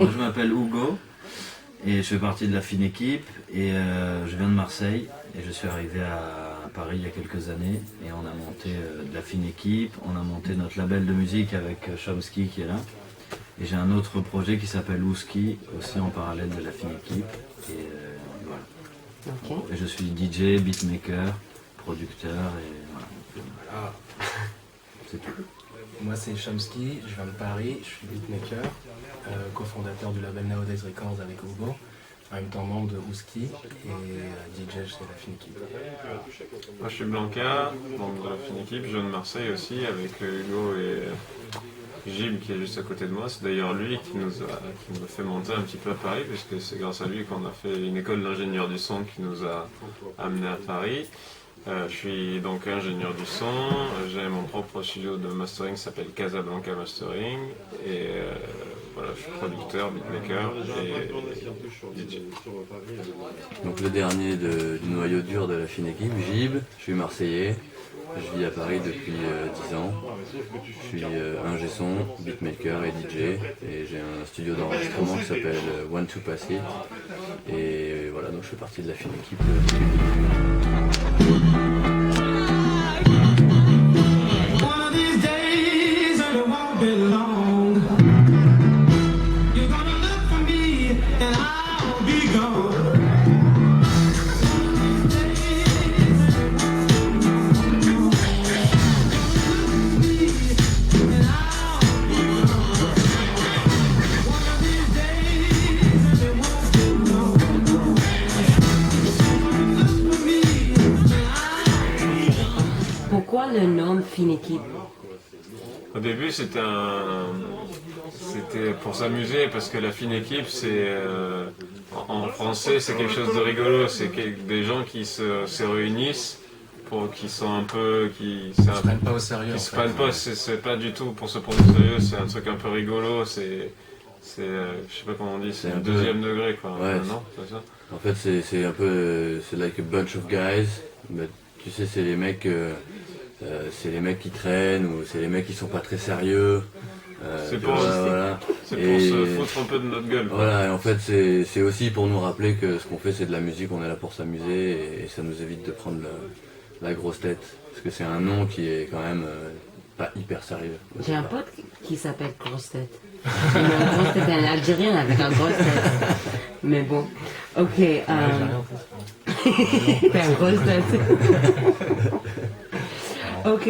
Moi je m'appelle Hugo et je fais partie de la fine équipe et je viens de Marseille et je suis arrivé à Paris il y a quelques années et on a monté de la fine équipe, on a monté notre label de musique avec Chomsky qui est là et j'ai un autre projet qui s'appelle Wooski aussi en parallèle de la fine équipe et voilà. Ok. Et je suis DJ, beatmaker, producteur et voilà. Ah. C'est tout. Moi c'est Chomsky, je viens de Paris, je suis beatmaker, cofondateur du label Nowadays Records avec Hugo, en même temps membre de Wooski et DJ chez la fine équipe. Moi je suis Blanca, membre de la fine équipe, je viens de Marseille aussi avec Hugo et Gilles qui est juste à côté de moi. C'est d'ailleurs lui qui nous a fait monter un petit peu à Paris puisque c'est grâce à lui qu'on a fait une école d'ingénieur du son qui nous a amenés à Paris. Je suis donc ingénieur du son, j'ai mon propre studio de mastering qui s'appelle Casablanca Mastering et voilà, je suis producteur, beatmaker et DJ. Donc le dernier du noyau dur de la fine équipe, Gib, je suis marseillais, je vis à Paris depuis 10 ans, je suis ingé son, beatmaker et DJ et j'ai un studio d'enregistrement qui s'appelle One Two Passy et voilà, donc je fais partie de la fine équipe depuis le début. Pourquoi le nom Fine Équipe? Au début c'était pour s'amuser parce que la fine équipe c'est en français c'est quelque chose de rigolo, c'est des gens qui se réunissent qui sont un peu Ils se prennent pas au sérieux. Qui se prennent pas, c'est pas du tout pour se prendre au sérieux, c'est un truc un peu rigolo, c'est je sais pas comment on dit, c'est un deuxième degré quoi. Ouais, non, c'est ça. En fait c'est un peu, c'est like a bunch of guys, mais tu sais c'est les mecs qui traînent ou c'est les mecs qui sont pas très sérieux. C'est pour se foutre un peu de notre gueule. Quoi. Voilà, et en fait c'est aussi pour nous rappeler que ce qu'on fait c'est de la musique, on est là pour s'amuser et ça nous évite de prendre la grosse tête. Parce que c'est un nom qui est quand même pas hyper sérieux. J'ai un pote qui s'appelle Grosse Tête. Une grosse tête, un Algérien avec un grosse tête. Mais bon, ok. T'as une grosse tête. Ok.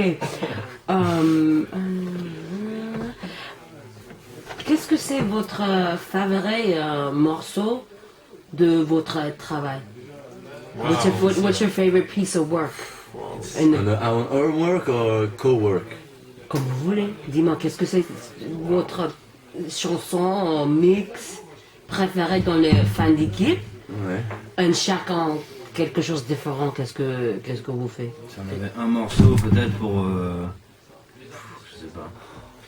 Qu'est-ce que c'est votre favori morceau de votre travail? Wow. What's your favorite piece of work? Our work or co-work? Comme vous voulez. Dis-moi, qu'est-ce que c'est votre chanson mix préférée dans les fans d'équipe? Ouais. Et chacun quelque chose de différent. Qu'est-ce que vous faites? Si on avait un morceau peut-être pour... je sais pas.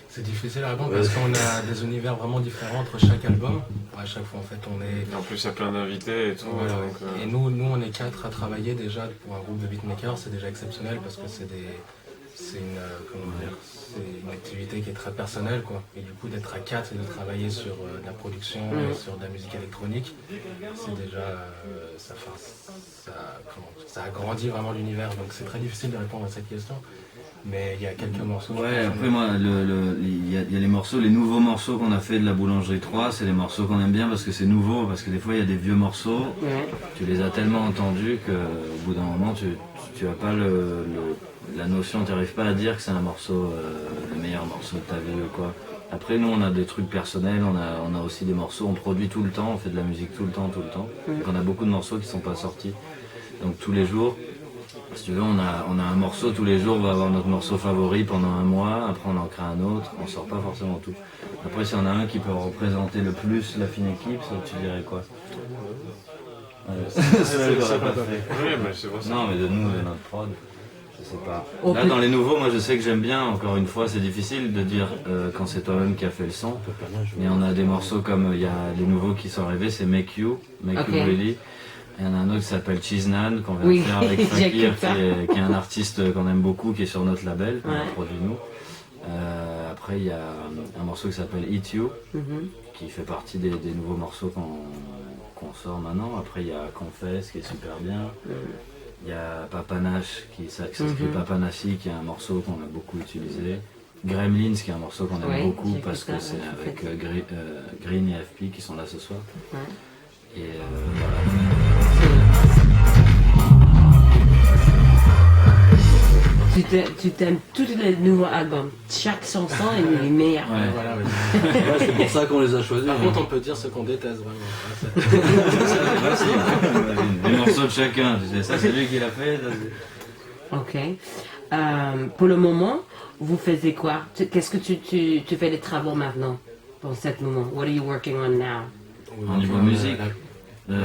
C'est difficile à répondre parce qu'on a des univers vraiment différents entre chaque album. À chaque fois en fait on est... En plus il y a plein d'invités et tout. Voilà, donc, et nous on est 4 à travailler déjà pour un groupe de beatmakers, c'est déjà exceptionnel parce que c'est une activité qui est très personnelle quoi. Et du coup d'être à 4 et de travailler sur de la production et sur de la musique électronique, c'est déjà ça agrandit vraiment l'univers. Donc c'est très difficile de répondre à cette question. Mais il y a quelques morceaux. Ouais, après moi, il y a les morceaux, les nouveaux morceaux qu'on a fait de la Boulangerie 3, c'est les morceaux qu'on aime bien parce que c'est nouveau, parce que des fois il y a des vieux morceaux, tu les as tellement entendus qu'au bout d'un moment tu as pas la notion, tu n'arrives pas à dire que c'est un morceau, le meilleur morceau de ta vie ou quoi. Après nous on a des trucs personnels, on a aussi des morceaux, on produit tout le temps, on fait de la musique tout le temps. Donc on a beaucoup de morceaux qui sont pas sortis, donc tous les jours. Si tu veux, on a un morceau tous les jours, on va avoir notre morceau favori pendant un mois, après on en crée un autre, on sort pas forcément tout. Après s'il y en a un qui peut représenter le plus la fine équipe, ça tu dirais quoi? Oui, mais c'est pour ça. Non mais de nous, de notre prod, je sais pas. Là dans les nouveaux, moi je sais que j'aime bien, encore une fois c'est difficile de dire quand c'est toi-même qui a fait le son. Mais on a des morceaux comme, il y a les nouveaux qui sont arrivés, c'est Make You Really. Il y en a un autre qui s'appelle Cheese Nan qu'on vient de faire avec Fakir qui est un artiste qu'on aime beaucoup, qui est sur notre label, qu'on a produit nous. Après après il y a un morceau qui s'appelle Eat You, Mhm. qui fait partie des nouveaux morceaux qu'on sort maintenant. Après il y a Confess qui est super bien. Il y a Papanash qui s'écrit Papanashi, qui est un morceau qu'on a beaucoup utilisé. Gremlins qui est un morceau qu'on aime Ouais, beaucoup j'ai parce fait que ça, c'est ouais, avec j'ai Green et FP qui sont là ce soir. Ouais. Et voilà. Tu t'aimes tous les nouveaux albums. Chaque chanson est meilleure. Ouais. Voilà, oui. Ouais, c'est pour ça qu'on les a choisis. Par hein. contre, on peut dire ce qu'on déteste vraiment. Les morceaux de chacun, tu sais, ça c'est lui qui l'a fait. ça, c'est- Ok. Pour le moment, vous faites quoi? Qu'est-ce que tu fais des travaux maintenant pour ce moment? What are you working on now? Au niveau musique. Là,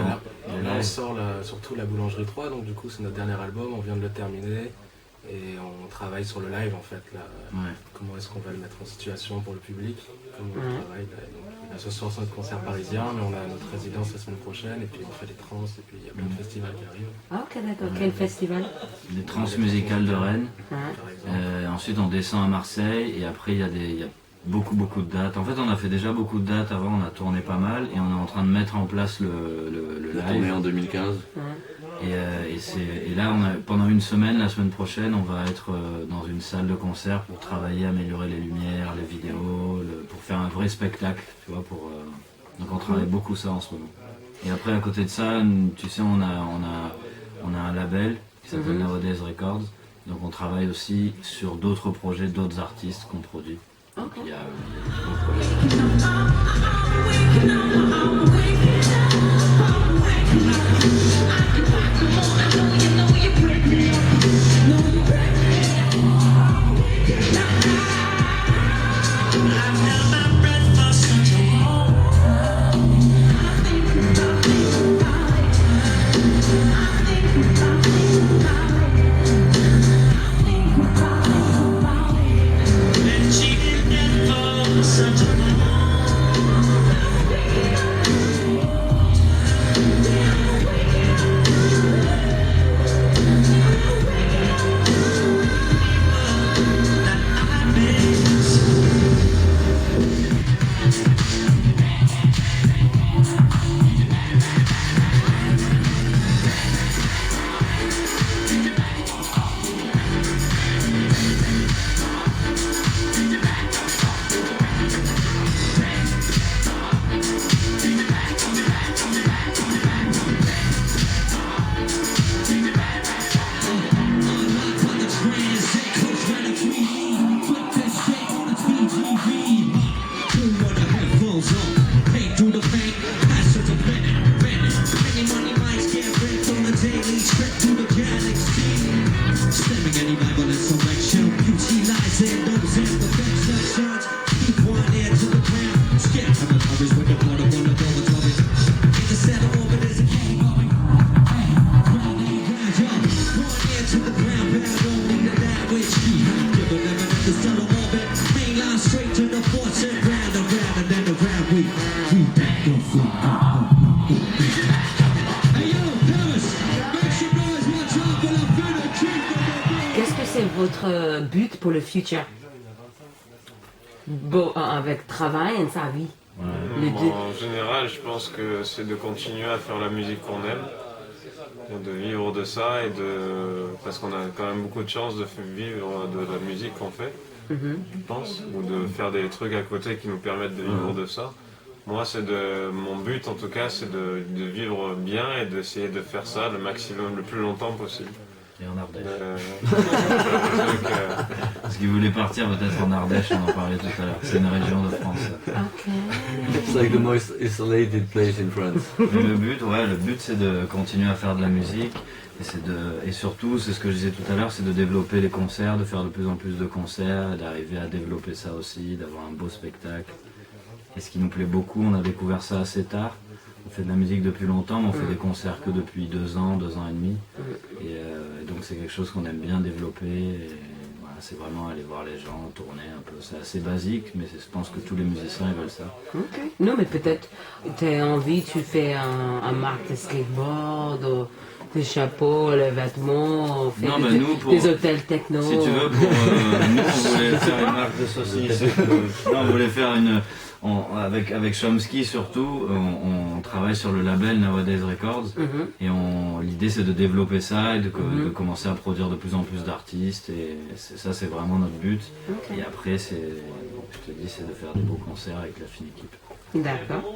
Là, on sort surtout la Boulangerie 3, donc du coup c'est notre dernier album, on vient de le terminer et on travaille sur le live en fait. Là. Ouais. Comment est-ce qu'on va le mettre en situation pour le public, comment on Ouais. travaille. Là, ce soir c'est notre concert parisien, mais on a notre résidence la semaine prochaine et puis on fait des trans et puis il y a plein de festivals qui arrivent. Ah, ok, d'accord. Quel festival? Les trans musicales de Rennes. Ouais. Par exemple. Ensuite on descend à Marseille et après il y a beaucoup de dates. En fait on a fait déjà beaucoup de dates avant, on a tourné pas mal et on est en train de mettre en place le On a tourné en live. 2015. Et là pendant une semaine, la semaine prochaine, on va être dans une salle de concert pour travailler, améliorer les lumières, les vidéos, pour faire un vrai spectacle, tu vois, donc on travaille beaucoup ça en ce moment. Et après à côté de ça, tu sais, on a un label qui s'appelle Nowadays Records. Donc on travaille aussi sur d'autres projets, d'autres artistes qu'on produit. Donc il y a des beaux projets. Qu'est-ce que c'est votre but pour le futur? Bon, avec travail et sa vie. Les deux. En général, je pense que c'est de continuer à faire la musique qu'on aime, et de vivre de ça, parce qu'on a quand même beaucoup de chance de vivre de la musique qu'on fait, je pense, ou de faire des trucs à côté qui nous permettent de vivre de ça. Moi, mon but en tout cas, c'est de vivre bien et d'essayer de faire ça le maximum, le plus longtemps possible. Et en Ardèche. Donc, Parce qu'ils voulaient partir peut-être en Ardèche, on en parlait tout à l'heure. C'est une région de France. Ok. It's like the most isolated place in France. Mais le but c'est de continuer à faire de la musique et surtout, c'est ce que je disais tout à l'heure, c'est de développer les concerts, de faire de plus en plus de concerts, d'arriver à développer ça aussi, d'avoir un beau spectacle. Et ce qui nous plaît beaucoup, on a découvert ça assez tard. On fait de la musique depuis longtemps, mais on fait des concerts que depuis 2 ans et demi. Et donc c'est quelque chose qu'on aime bien développer. Et voilà, c'est vraiment aller voir les gens, tourner un peu. C'est assez basique, mais je pense que tous les musiciens ils veulent ça. Ok. Non, mais peut-être tu as envie, tu fais un marque de skateboard, ou Les chapeaux, les vêtements, on fait Non, des, mais nous, pour- des hôtels techno. Si tu veux, nous on voulait faire une marque de saucisses. Non, on voulait faire avec Chomsky surtout, on travaille sur le label Nowadays Records. Mhm. Et l'idée c'est de développer ça et de commencer à produire de plus en plus d'artistes. Et ça c'est vraiment notre but. Ok. Et après, je te dis, c'est de faire des beaux concerts avec la fine équipe. D'accord.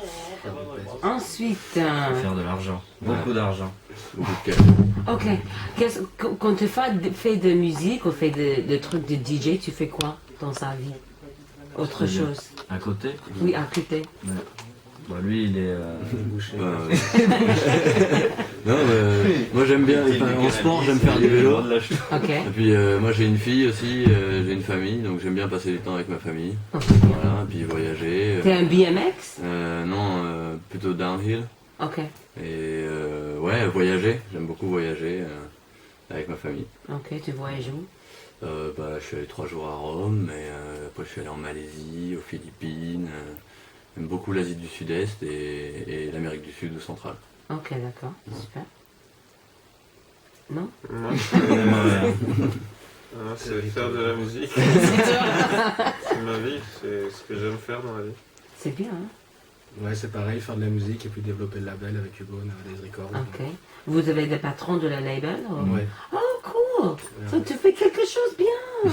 Ensuite, Faire de l'argent. Beaucoup d'argent. Beaucoup de cash. ok. Quand tu fais de musique ou fais de trucs de DJ, tu fais quoi dans sa vie? Autre C'est-à-dire chose? À côté, Oui, à côté. bah, lui il est. Boucher. Non, moi j'aime bien, en sport j'aime faire du vélo. Ok. Et puis moi j'ai une fille aussi, j'ai une famille, donc j'aime bien passer du temps avec ma famille. Ok. Voilà, puis voyager. T'es un BMX? Non, plutôt downhill. Ok. Et ouais, voyager, j'aime beaucoup voyager avec ma famille. Ok, tu voyages où? Bah, je suis allé 3 jours à Rome, mais après je suis allé en Malaisie, aux Philippines. J'aime beaucoup l'Asie du Sud-Est et l'Amérique du Sud ou centrale. Ok, d'accord. Super. Non? Moi, c'est faire de la musique. C'est ma vie, c'est ce que j'aime faire dans la vie. C'est bien, hein? Ouais, c'est pareil, faire de la musique et puis développer le label avec Hugo, Nowadays Records. Ok. Vous avez des patrons de la label? Ou... Ouais. Oh, cool! So, tu fais quelque chose bien!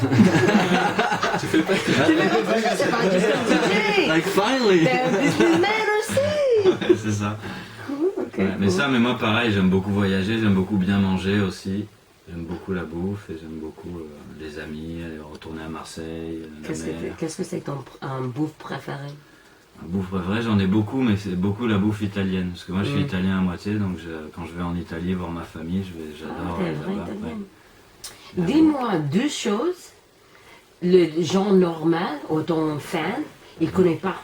Tu fais pas Tu fais quelque chose, c'est pas juste un DJ! Like finally! T'es un businessman aussi! C'est ça. Cool, ok. Ouais, mais ça, mais moi pareil, j'aime beaucoup voyager, j'aime beaucoup bien manger aussi. J'aime beaucoup la bouffe et j'aime beaucoup les amis, aller retourner à Marseille, la mer. Qu'est-ce que c'est ton bouffe préféré? La bouffe préférée, j'en ai beaucoup, mais c'est beaucoup la bouffe italienne. Parce que moi je suis Mm. italien à moitié, donc quand je vais en Italie voir ma famille, j'adore. T'es un vrai là-bas, italien. ouais. Dis-moi deux choses. Le genre normal ou ton fan, il connaît pas.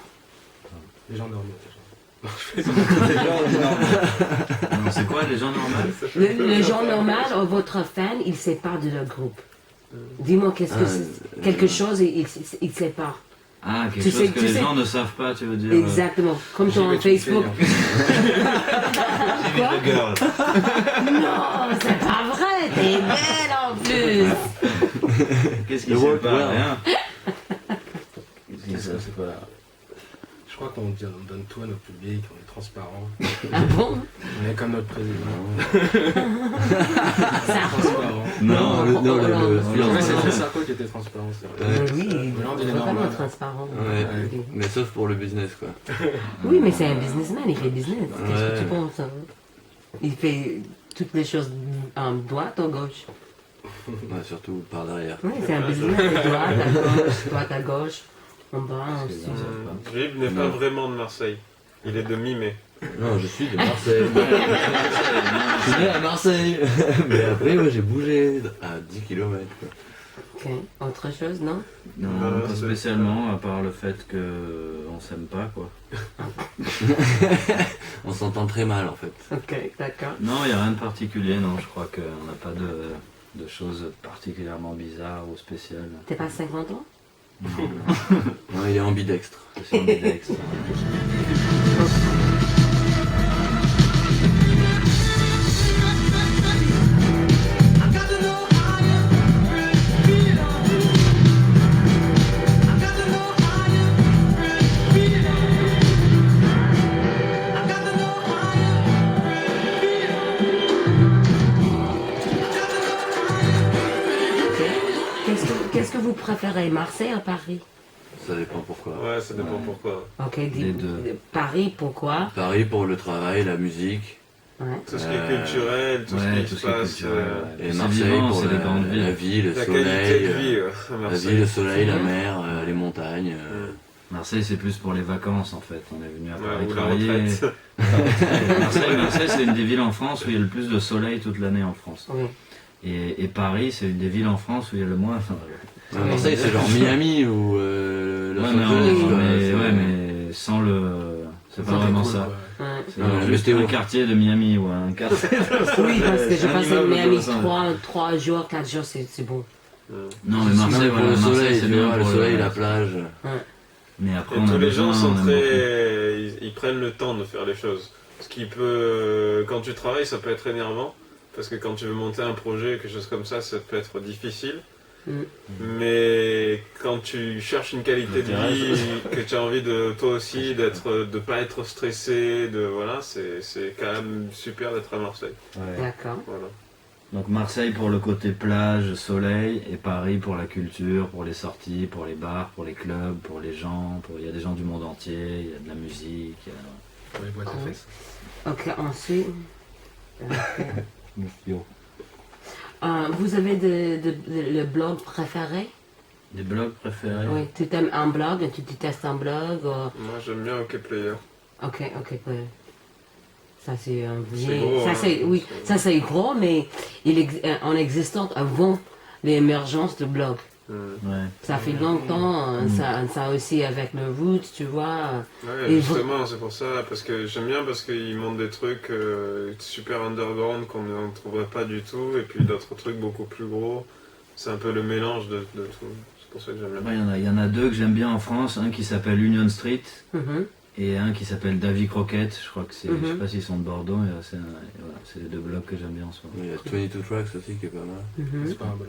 Les gens normaux. Non, c'est quoi les gens normaux? Le genre normal ou votre fan, il sépare de leur groupe. Dis-moi quelque chose et il sépare. Ah, quelque Tu chose sais- que tu les sais- gens ne savent pas, tu veux dire Exactement. Comme ton Facebook. Quoi? Girl. Non, c'est pas vrai. T'es belle en plus. Qu'est-ce Le qui work sépare? well. Rien. Qu'est-ce qui Qu'est-ce que c'est sépare? Je crois qu'on donne tout à notre public, on est transparent. Ah bon? On est comme notre président. Ça Transparent. Non, Ouais, c'était c'est Sarko qui était transparent, c'est vrai. Ouais. Oui, il Hollande, est il est vraiment normal. transparent. Ouais. Ok. Mais sauf pour le business quoi. Oui, mais c'est un businessman, il fait business. Qu'est-ce que Ouais. tu penses? Hein? Il fait toutes les choses en droite ou gauche. Ouais, surtout par derrière. Oui, c'est un businessman, droite à gauche, en bas, en Les dessous. gens savent pas. Gilles n'est pas vraiment de Marseille. Il est de Mimé. Non, je suis de Marseille. Je suis né à Marseille. Mais après, ouais, j'ai bougé à 10 km. Ok, autre chose, non? Non, Non, pas c'est- spécialement, à part le fait qu'on s'aime pas, quoi. On s'entend très mal en fait. Ok, d'accord. Non, il n'y a rien de particulier, non, je crois qu'on n'a pas de choses particulièrement bizarres ou spéciales. T'es pas 50 ans? Non, il est ambidextre. Je suis ambidextre. Ok. Qu'est-ce que vous préférez, Marseille ou Paris? Ça dépend pourquoi. Ouais, ça dépend pourquoi. Ok, Les deux. Paris, pourquoi? Paris pour le travail, la musique. Ouais. Tout ce qui est culturel, tout Ouais, ce qui tout se ce qui est passe. culturel. Ouais. Et C'est Marseille vivant, pour c'est des grandes villes. la vie, le La soleil. qualité de vie, à La Marseille. vie, le soleil, la C'est mer, les montagnes. Marseille, c'est plus pour les vacances, en fait. On est venu à Paris Ouais, ou la travailler. retraite. Marseille, c'est une des villes en France où il y a le plus de soleil toute l'année en France. Oui. Et Paris, c'est une des villes en France où il y a le moins. Marseille, c'est genre Miami ou Los Ouais, mais, Angeles, quoi. ouais, mais sans le. C'est pas Sans vraiment cool, ça. quoi. Ouais. C'est Non, la juste météo. un quartier de Miami ou un quartier. Oui, parce que j'ai Un passé immeuble de Miami Los Angeles. 3 jours, 4 jours, c'est bon. Non, mais Marseille, pour voilà, le Marseille, soleil, c'est tu bien vois, pour le soleil, la plage. Mais après, Et on a tous les besoin, gens sont on aime beaucoup. très. Ils prennent le temps de faire les choses. Ce qui peut. Quand tu travailles, ça peut être énervant. parce que quand tu veux monter un projet, quelque chose comme ça peut être difficile. Mm. Mais quand tu cherches une qualité de vie, que tu as envie de toi aussi de pas être stressé, voilà, c'est quand même super d'être à Marseille. Ouais. D'accord. Voilà. Donc Marseille pour le côté plage, soleil, et Paris pour la culture, pour les sorties, pour les bars, pour les clubs, pour les gens. Il y a des gens du monde entier, il y a de la musique. Pour les boîtes à fesses. Ok, ensuite. Yo. Vous avez le blog préféré? Des blogs préférés? Oui, tu aimes un blog, tu testes un blog? Moi j'aime bien OK Player. Ok, ouais. Ça c'est un C'est gros, ça hein. c'est oui, ça c'est gros, mais en existant avant l'émergence de blog. Ouais. Ça fait longtemps, ça aussi avec le Roots, tu vois. Ouais, Et justement, c'est pour ça, parce que j'aime bien parce qu'ils montrent des trucs super underground qu'on ne trouverait pas du tout, et puis d'autres trucs beaucoup plus gros. C'est un peu le mélange de tout. C'est pour ça que j'aime bien. Ouais, il y en a deux que j'aime bien en France, un qui s'appelle Union Street Mhm. et un qui s'appelle Davy Croquette. Je crois que c'est, je sais Mhm. pas s'ils sont de Bordeaux, mais c'est les deux blogs que j'aime bien en ce moment. Il y a 22 Tracks aussi qui est pas mal. Mhm. C'est pas un blog.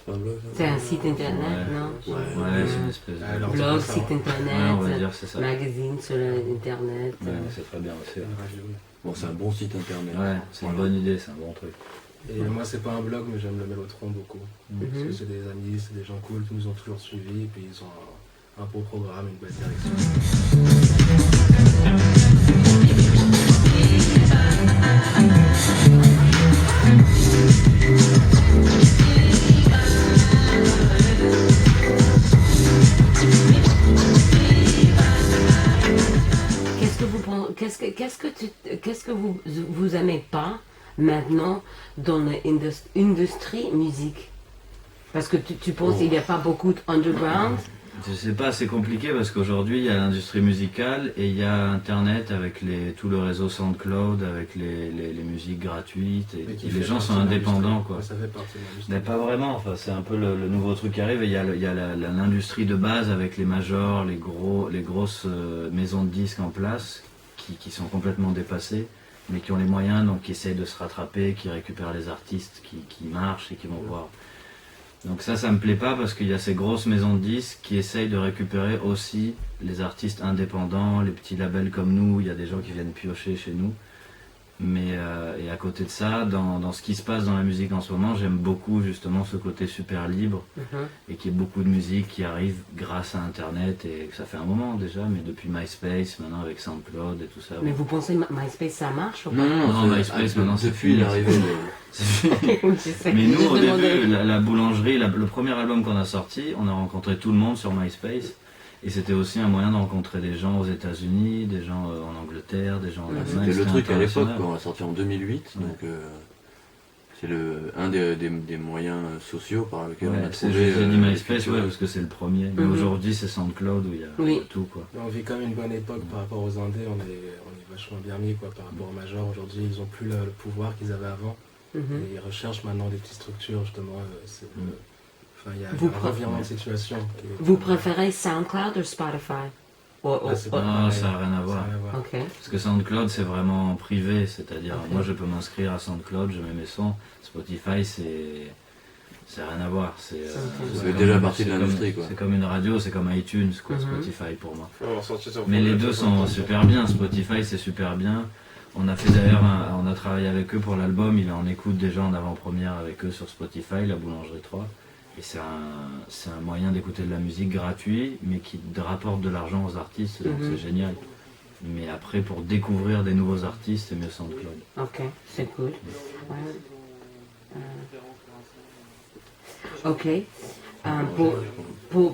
C'est pas un blog, ça? C'est un site internet, Ouais. non? Ouais, c'est une espèce de... Alors, Blog, c'est pas ça, site hein. internet, Ouais, on va dire c'est ça. Ouais, magazine sur internet. c'est très bien aussi. Une radio. Bon, c'est un bon site internet. Ouais, c'est une bonne idée, c'est un bon truc. Et moi, c'est pas un blog, mais j'aime le Mélotron beaucoup. Parce que Mhm. c'est des amis, c'est des gens cool qui nous ont toujours suivis, et puis ils ont un beau programme, une bonne direction. Qu'est-ce que vous aimez pas maintenant dans l'industrie musique? Parce que tu penses qu'il n'y a pas beaucoup d'underground. Je sais pas, c'est compliqué parce qu'aujourd'hui il y a l'industrie musicale et il y a Internet avec tout le réseau SoundCloud, avec les musiques gratuites et Mais qui les fait gens partie sont de indépendants l'industrie. quoi. Ouais, ça fait partie de l'industrie. Mais pas vraiment, enfin, c'est un peu le nouveau truc qui arrive et il y a l'industrie de base avec les majors, les grosses maisons de disques en place qui sont complètement dépassées mais qui ont les moyens donc qui essayent de se rattraper, qui récupèrent les artistes qui marchent et qui vont voir. Donc ça me plaît pas parce qu'il y a ces grosses maisons de disques qui essayent de récupérer aussi les artistes indépendants, les petits labels comme nous, il y a des gens qui viennent piocher chez nous. Mais et à côté de ça, dans ce qui se passe dans la musique en ce moment, j'aime beaucoup justement ce côté super libre Mhm. et qu'il y ait beaucoup de musique qui arrive grâce à Internet et que ça fait un moment déjà, mais depuis MySpace, maintenant avec SoundCloud et tout ça. Mais vous pensez MySpace ça marche ou pas? Non, MySpace, maintenant, c'est depuis fini. l'arrivée de... C'est fini. Je sais. Mais nous, Je au demandais. début, la boulangerie, le premier album qu'on a sorti, on a rencontré tout le monde sur MySpace. Et c'était aussi un moyen de rencontrer des gens aux États-Unis, des gens en Angleterre, des gens en Allemagne. C'était le truc à l'époque, international. quoi. On l'a sorti en 2008, Ouais. donc c'est un des moyens sociaux par lesquels on Ouais, a c'est trouvé... j'ai dit MySpace, culture. ouais, parce que c'est le premier. Mais Mhm. aujourd'hui, c'est SoundCloud où il y a Oui. tout, quoi. Mais on vit quand même une bonne époque par rapport aux indés, on est vachement bien mis quoi, par rapport aux majors. Aujourd'hui, ils n'ont plus le pouvoir qu'ils avaient avant. Mhm. Et ils recherchent maintenant des petites structures, justement. Il y a Vous un revirement de situation. Vous préférez SoundCloud ou Spotify? C'est pas Non, pareil. ça n'a rien à voir. Ça a rien à voir. Ok. Parce que SoundCloud, c'est vraiment privé. C'est-à-dire, Ok. moi, je peux m'inscrire à SoundCloud, je mets mes sons. Spotify, c'est rien à voir. C'est fait comme- déjà partie de c'est l'industrie, comme- quoi. C'est comme une radio, c'est comme iTunes, quoi, Mhm. Spotify pour moi. Faut avoir sorti son Mais projet, les deux de toute façon. sont super bien. Spotify, c'est super bien. On a fait d'ailleurs, on a travaillé avec eux pour l'album. Il est en écoute déjà en avant-première avec eux sur Spotify, la Boulangerie 3. Et c'est un moyen d'écouter de la musique gratuit, mais qui rapporte de l'argent aux artistes, donc Mhm. c'est génial. Mais après, pour découvrir des nouveaux artistes, c'est mieux SoundCloud. Ok, c'est cool. Ouais. Ok.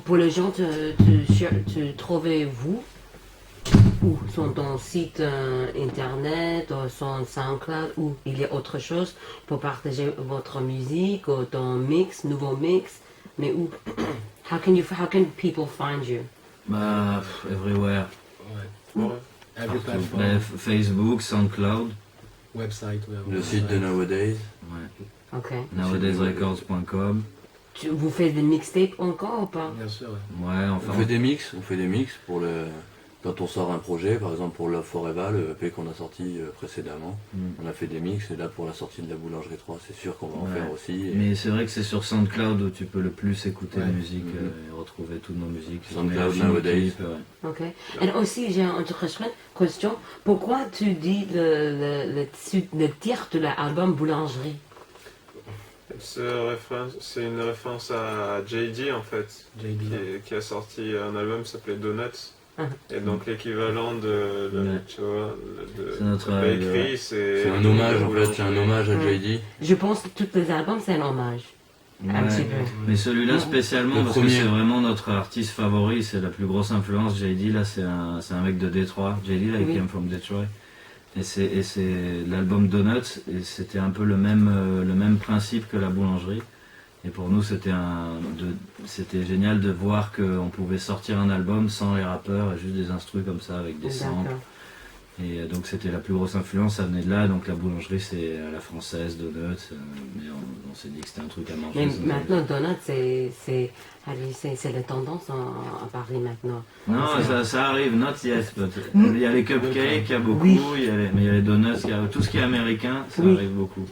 Pour les gens, tu trouvez vous ou sur ton site internet ou sur SoundCloud ou il y a autre chose pour partager votre musique ou ton nouveau mix, mais où? How can people find you? Bah, everywhere. Ouais. Ouais. Every Partout. platform, Bah, Facebook, SoundCloud, website, Le site de Nowadays. ouais. Ok. nowadaysrecords.com. Vous faites des mixtapes encore ou pas? Bien sûr, ouais. Ouais, enfin. On fait des mix pour le quand on sort un projet, par exemple pour Love Forever, le EP qu'on a sorti précédemment, on a fait des mix, et là pour la sortie de la boulangerie 3, c'est sûr qu'on va en faire aussi. Mais c'est vrai que c'est sur SoundCloud où tu peux le plus écouter la musique et retrouver toutes nos musiques. SoundCloud nowadays. Ok. Et aussi, j'ai une autre question. Pourquoi tu dis le titre de l'album Boulangerie? C'est une référence à JD en fait, JD. qui a sorti un album qui s'appelait Donuts. Et donc l'équivalent de notre bakery, c'est un hommage en fait, c'est un hommage à JD. Je pense que tous les albums c'est un hommage. Un petit peu. Mais celui-là spécialement parce que c'est vraiment notre artiste favori, c'est la plus grosse influence. JD là c'est un mec de Détroit. JD là il came from Detroit. Et c'est l'album Donuts et c'était un peu le même principe que la boulangerie. Et pour nous c'était génial de voir qu'on pouvait sortir un album sans les rappeurs et juste des instrus comme ça avec des samples. Et donc c'était la plus grosse influence, ça venait de là. Donc la boulangerie c'est à la française, Donuts, mais on s'est dit que c'était un truc à manger. Mais maintenant Donuts c'est la tendance à Paris maintenant. Non, ça arrive, not yet. Il y a les cupcakes, il y a beaucoup, mais il y a les donuts, tout ce qui est américain, ça arrive beaucoup.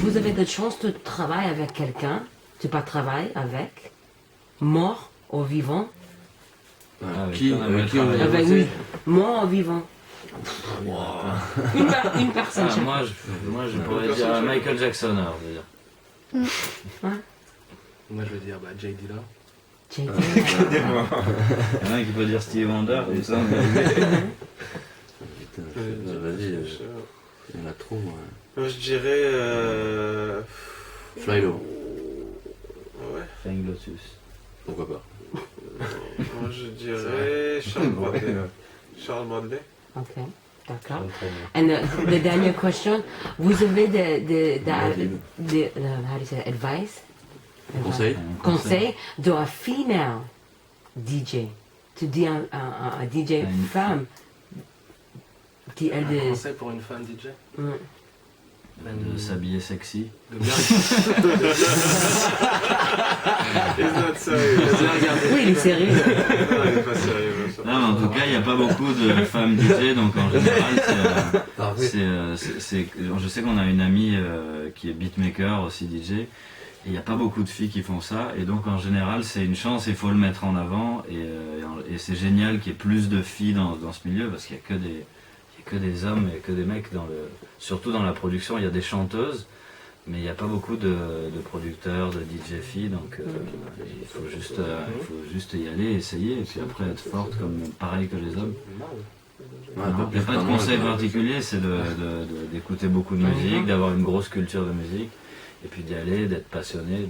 Vous avez de chance de travailler avec quelqu'un, tu pas travailler avec, mort ou vivant? Qui Oui, mort ou vivant. Une personne. Moi je pourrais dire Michael Jackson alors, je veux dire. Moi je veux dire Jay Dilla. Il y en a un qui peut dire Stevie Wonder, et ça, vas-y, il y en a trop. Moi je dirais... Flylo. Ouais. Flying Lotus. Pourquoi pas. Moi je dirais Charles Bradley. Charles Bradley. Ok, d'accord. Et la dernière question, vous avez how do you say advice? Conseil de un female DJ. Tu dis un DJ femme. Un conseil pour une femme DJ? De s'habiller sexy. De bien Oui, il est sérieux. Non, il est pas sérieux. Non, mais en tout cas, il n'y a pas beaucoup de femmes DJ, donc en général, je sais qu'on a une amie qui est beatmaker, aussi DJ, et il n'y a pas beaucoup de filles qui font ça, et donc en général, c'est une chance, il faut le mettre en avant, et c'est génial qu'il y ait plus de filles dans ce milieu, parce qu'il n'y a que des hommes et que des mecs, surtout dans la production. Il y a des chanteuses, mais il n'y a pas beaucoup de producteurs, de DJ filles, donc il faut juste y aller, essayer, et puis après être forte, pareil que les hommes. Il n'y a pas de conseil particulier, c'est d'écouter beaucoup de musique, d'avoir une grosse culture de musique, et puis d'y aller, d'être passionné.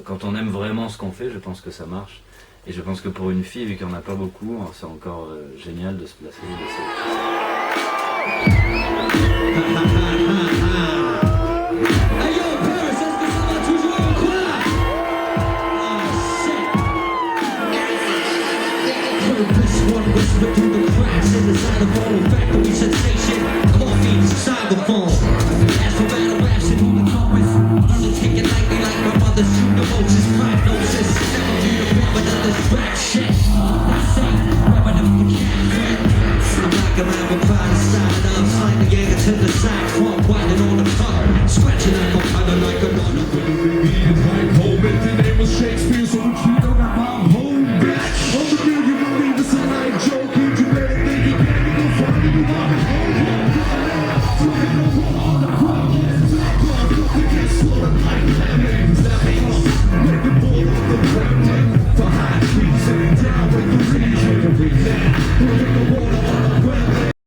Quand on aime vraiment ce qu'on fait, je pense que ça marche. Et je pense que pour une fille, vu qu'il n'y en a pas beaucoup, c'est encore génial de se placer. I'm like a man, I'm trying to start it up, yeah, to the side, front whining on the tongue, scratching at my collar like a donut. Home, if your name was Shakespeare, so we treat her at my home, bitch. On the bill, you believe it's a light joke, you better think you can't go find you my home. Flying over all the problems, we get swollen like lemons. That means make the ball of the remnant for high trees and down with the region. Now, we're in the war.